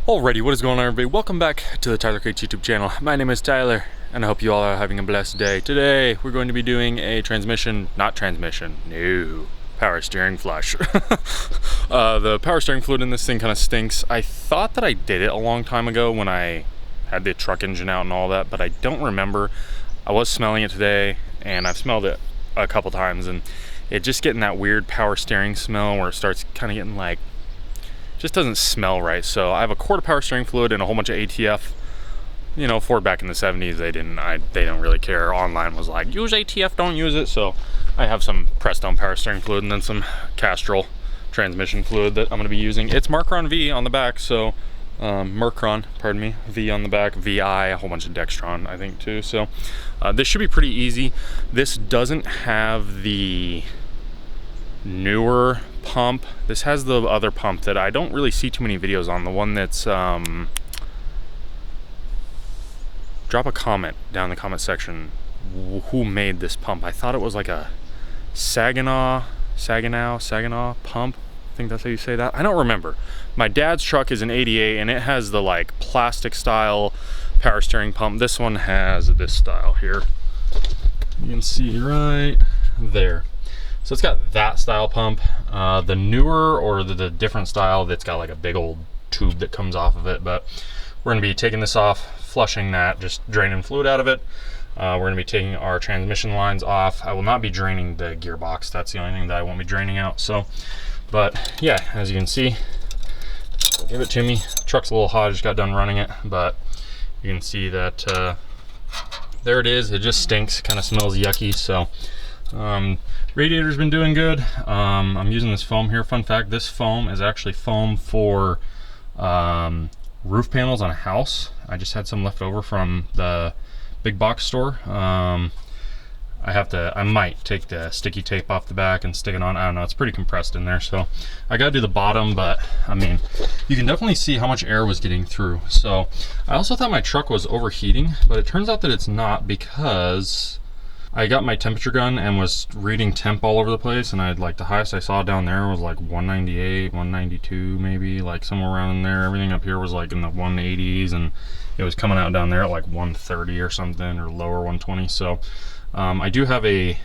Alrighty, what is going on, everybody? Welcome back to the Tyler Crates YouTube channel. My name is Tyler, and I hope you all are having a blessed day. Today, we're going to be doing a power steering flush. The power steering fluid in this thing kind of stinks. I thought that I did it a long time ago when I had the truck engine out and all that, but I don't remember. I was smelling it today, and I've smelled it a couple times, and it just getting that weird power steering smell where it starts kind of getting like, just doesn't smell right. So I have a quart of power steering fluid and a whole bunch of ATF. You know, Ford back in the 70s, they don't really care. Online was like, use ATF, don't use it. So I have some pressed-on power steering fluid and then some Castrol transmission fluid that I'm going to be using. It's Marcron V on the back, so Mercron, pardon me, V on the back, VI, a whole bunch of Dextron, I think, too. So this should be pretty easy. This doesn't have the newer pump. This has the other pump that I don't really see too many videos on, the one that's drop a comment down in the comment section who made this pump. I thought it was like a Saginaw pump. I think that's how you say that. I don't remember. My dad's truck is an 88 and it has the like plastic style power steering pump. This one has this style here. You can see right there. So it's got that style pump. The newer or the different style that's got like a big old tube that comes off of it. But we're gonna be taking this off, flushing that, just draining fluid out of it. We're gonna be taking our transmission lines off. I will not be draining the gearbox. That's the only thing that I won't be draining out. So, but yeah, as you can see, give it to me. Truck's a little hot, I just got done running it, but you can see that there it is. It just stinks, kind of smells yucky. So radiator's been doing good. I'm using this foam here. Fun fact, this foam is actually foam for roof panels on a house. I just had some left over from the big box store. I might take the sticky tape off the back and stick it on. I don't know, it's pretty compressed in there, so I gotta do the bottom, but I mean, you can definitely see how much air was getting through. So I also thought my truck was overheating, but it turns out that it's not, because I got my temperature gun and was reading temp all over the place, and I'd like the highest I saw down there was like 198, 192 maybe, like somewhere around in there. Everything up here was like in the 180s, and it was coming out down there at like 130 or something, or lower 120. So I do have a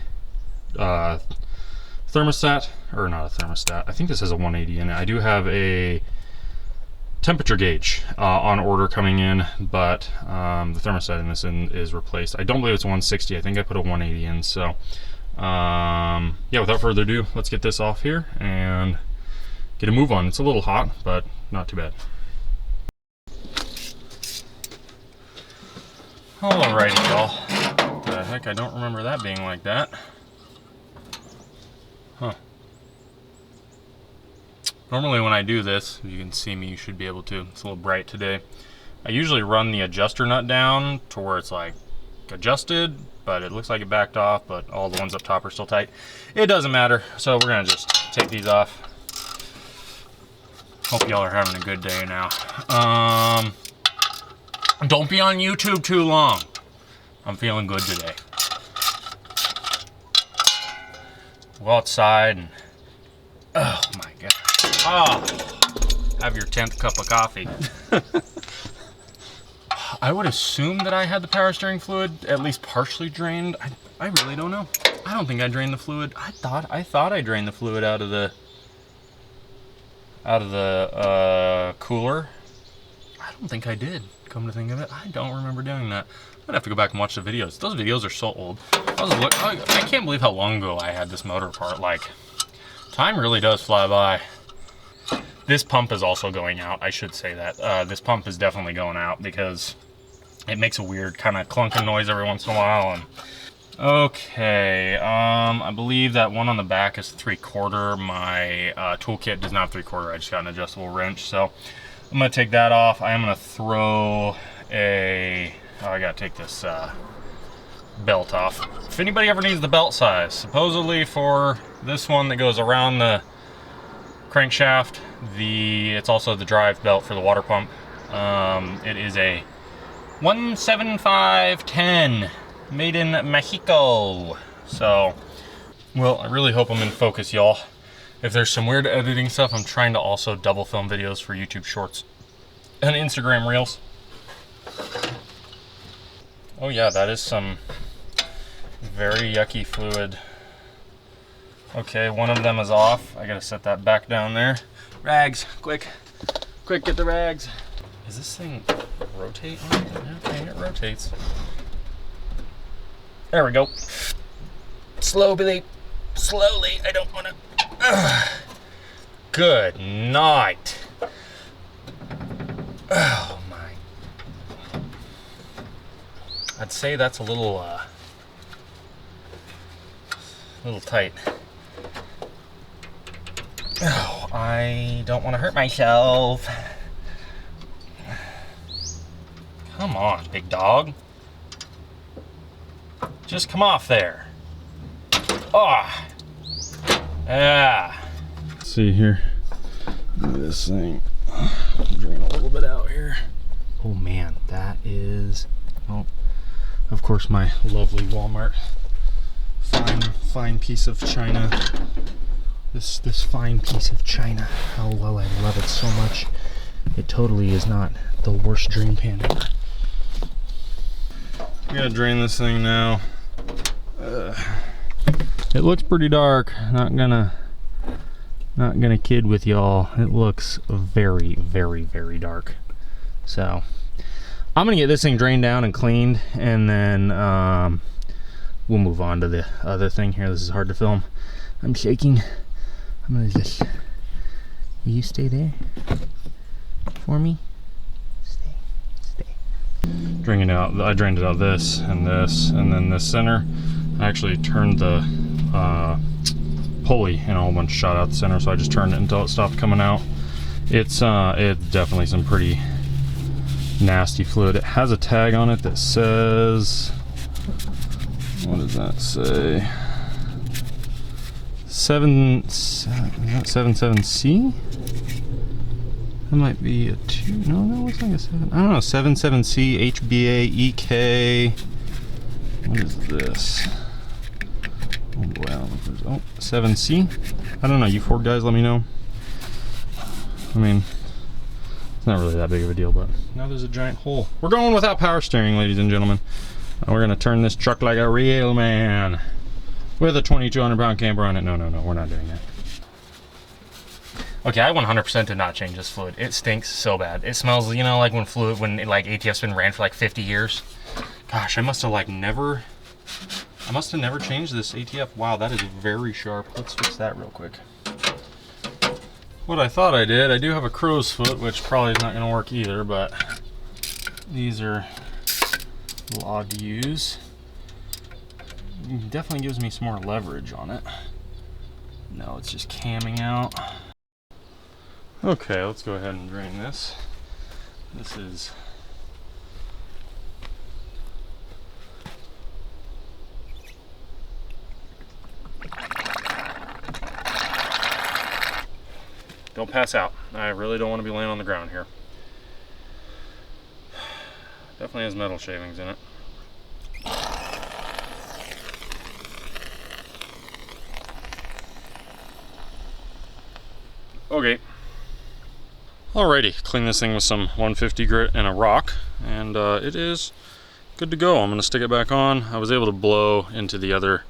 thermostat, or not a thermostat, I think this has a 180 in it. I do have a temperature gauge on order coming in, but the thermostat in this is replaced. I don't believe it's a 160. I think I put a 180 in. So yeah, without further ado, let's get this off here and get a move on. It's a little hot, but not too bad. Alrighty, y'all. What the heck? I don't remember that being like that. Huh. Normally when I do this, if you can see me, you should be able to. It's a little bright today. I usually run the adjuster nut down to where it's like adjusted, but it looks like it backed off, but all the ones up top are still tight. It doesn't matter, so we're gonna just take these off. Hope y'all are having a good day now. Don't be on YouTube too long. I'm feeling good today. Go outside and, oh my God. Oh, have your 10th cup of coffee. I would assume that I had the power steering fluid at least partially drained. I really don't know. I don't think I drained the fluid. I thought I drained the fluid out of the cooler. I don't think I did, come to think of it. I don't remember doing that. I'd have to go back and watch the videos. Those videos are so old. I can't believe how long ago I had this motor part. Like, time really does fly by. This pump is also going out, I should say that. This pump is definitely going out because it makes a weird kind of clunking noise every once in a while. And okay, I believe that one on the back is 3/4. My toolkit does not have 3/4. I just got an adjustable wrench, so I'm gonna take that off. I am gonna throw I gotta take this belt off. If anybody ever needs the belt size, supposedly for this one that goes around the crankshaft, it's also the drive belt for the water pump. It is a 17510 made in Mexico. So, well, I really hope I'm in focus, y'all. If there's some weird editing stuff, I'm trying to also double film videos for YouTube Shorts. and Instagram reels. Oh yeah, that is some very yucky fluid. Okay, one of them is off. I gotta set that back down there. Rags, quick, quick, get the rags. Is this thing rotate on it? Okay, it rotates. There we go. Slowly, slowly, I don't wanna. Good night. Oh my. I'd say that's a little tight. Oh, I don't want to hurt myself. Come on, big dog. Just come off there. Ah. Yeah. Let's see here. Look at this thing. Drain a little bit out here. Oh man, that is. Oh, of course, my lovely Walmart fine piece of china. This fine piece of china. How well I love it so much. It totally is not the worst drain pan ever. I gotta drain this thing now. It looks pretty dark. Not gonna kid with y'all. It looks very, very, very dark. So I'm gonna get this thing drained down and cleaned, and then we'll move on to the other thing here. This is hard to film. I'm shaking. I'm gonna just. Will you stay there for me? Stay. Drain it out. I drained it out this, and then this center. I actually turned the pulley and a whole bunch shot out the center, so I just turned it until it stopped coming out. It's definitely some pretty nasty fluid. It has a tag on it that says, what does that say? 77C? That might be a 2. No, that looks like a 7. I don't know. 77C HBA EK. What is this? Oh boy, I don't know if there's. Oh, 7C. I don't know. You Ford guys, let me know. I mean, it's not really that big of a deal, but now there's a giant hole. We're going without power steering, ladies and gentlemen. We're gonna turn this truck like a real man with a 2,200 pound camper on it. No, we're not doing that. Okay, I 100% did not change this fluid. It stinks so bad. It smells, you know, like when like ATF's been ran for like 50 years. Gosh, I must have never changed this ATF. Wow, that is very sharp. Let's fix that real quick. What I thought I did, I do have a crow's foot, which probably is not gonna work either, but these are a little odd to use. It definitely gives me some more leverage on it. No, it's just camming out. Okay, let's go ahead and drain this. This is don't pass out. I really don't want to be laying on the ground here. Definitely has metal shavings in it. Okay. Alrighty, clean this thing with some 150 grit and a rock, and it is good to go. I'm gonna stick it back on. I was able to blow into the other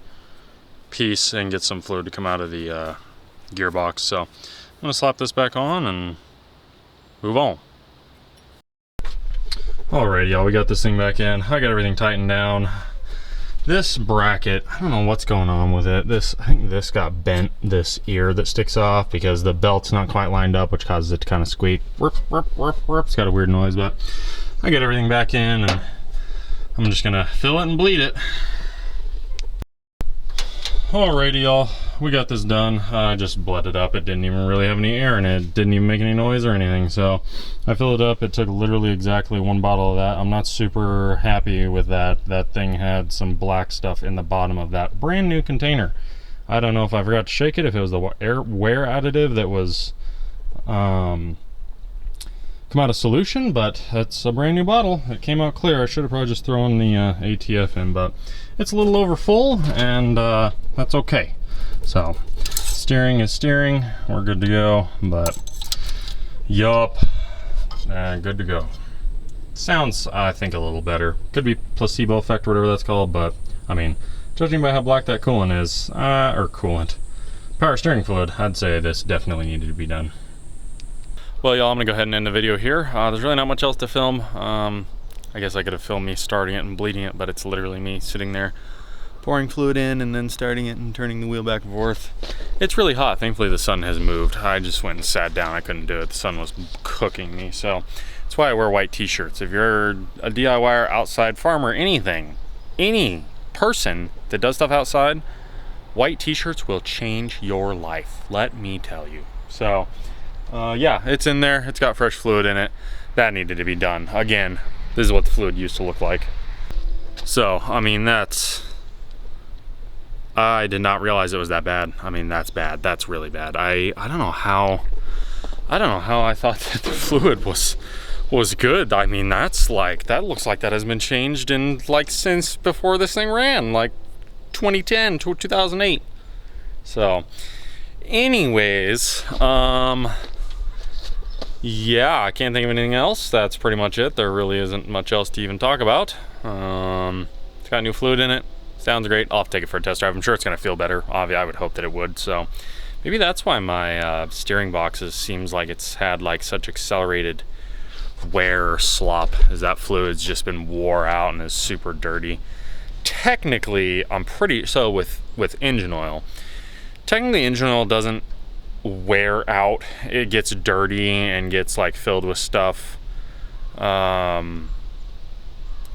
piece and get some fluid to come out of the gearbox, so I'm gonna slap this back on and move on. Alright, y'all, we got this thing back in. I got everything tightened down. This bracket, I don't know what's going on with it. I think this got bent, this ear that sticks off, because the belt's not quite lined up, which causes it to kind of squeak. It's got a weird noise, but I got everything back in, and I'm just gonna fill it and bleed it. Alrighty, y'all, we got this done. I just bled it up. It didn't even really have any air in it. It didn't even make any noise or anything, so I filled it up. It took literally exactly 1 bottle of that. I'm not super happy with that. That thing had some black stuff in the bottom of that brand new container. I don't know if I forgot to shake it, if it was the wear additive that was come out of solution, but it's a brand new bottle. It came out clear. I should have probably just thrown the ATF in, but it's a little over full, and that's okay. So steering is steering. We're good to go, but yup, and good to go. Sounds, I think, a little better. Could be placebo effect or whatever that's called, but I mean, judging by how black that coolant is, or coolant, power steering fluid, I'd say this definitely needed to be done. Well, y'all, I'm gonna go ahead and end the video here. There's really not much else to film. I guess I could have filmed me starting it and bleeding it, but it's literally me sitting there pouring fluid in and then starting it and turning the wheel back and forth. It's really hot. Thankfully the sun has moved. I just went and sat down. I couldn't do it. The sun was cooking me. So that's why I wear white t-shirts. If you're a DIYer, outside farmer, anything, any person that does stuff outside, white t-shirts will change your life. Let me tell you. So yeah, it's in there. It's got fresh fluid in it. That needed to be done. Again, this is what the fluid used to look like. So, I mean, I did not realize it was that bad. I mean, that's bad. That's really bad. I don't know how I thought that the fluid was good. I mean, that looks like that has been changed in like since before this thing ran, like 2010 to 2008. So, anyways, yeah, I can't think of anything else. That's pretty much it. There really isn't much else to even talk about. It's got new fluid in it. Sounds great. I'll have to take it for a test drive. I'm sure it's going to feel better. Obviously, I would hope that it would. So maybe that's why my steering boxes seems like it's had like such accelerated wear or slop, as that fluid's just been wore out and is super dirty. Technically, I'm pretty so with engine oil. Technically, engine oil doesn't wear out. It gets dirty and gets like filled with stuff.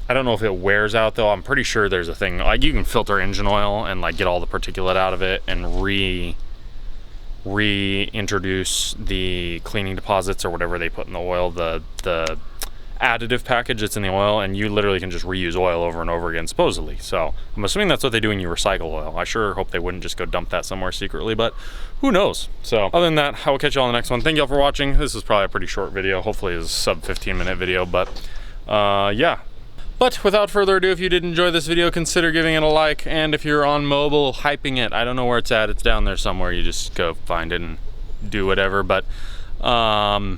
I don't know if it wears out though. I'm pretty sure there's a thing like you can filter engine oil and like get all the particulate out of it and reintroduce the cleaning deposits or whatever they put in the oil, the additive package that's in the oil, and you literally can just reuse oil over and over again, supposedly. So I'm assuming that's what they do when you recycle oil. I sure hope they wouldn't just go dump that somewhere secretly, but who knows? So other than that, I will catch y'all in the next one. Thank y'all for watching. This is probably a pretty short video. Hopefully it's a sub 15-minute video, but yeah. But without further ado, if you did enjoy this video, consider giving it a like, and if you're on mobile, hyping it. I don't know where it's at. It's down there somewhere. You just go find it and do whatever, but also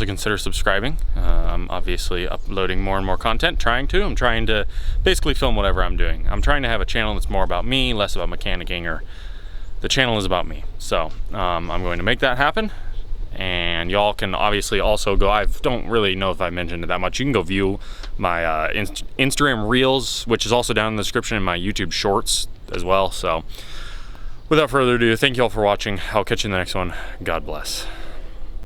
consider subscribing. I'm obviously uploading more and more content, I'm trying to basically film whatever I'm doing. I'm trying to have a channel that's more about me, less about mechanicking, or the channel is about me. So I'm going to make that happen. And y'all can obviously also go, I don't really know if I mentioned it that much, you can go view my Instagram Reels, which is also down in the description, and my YouTube Shorts as well. So without further ado, thank y'all for watching. I'll catch you in the next one. God bless.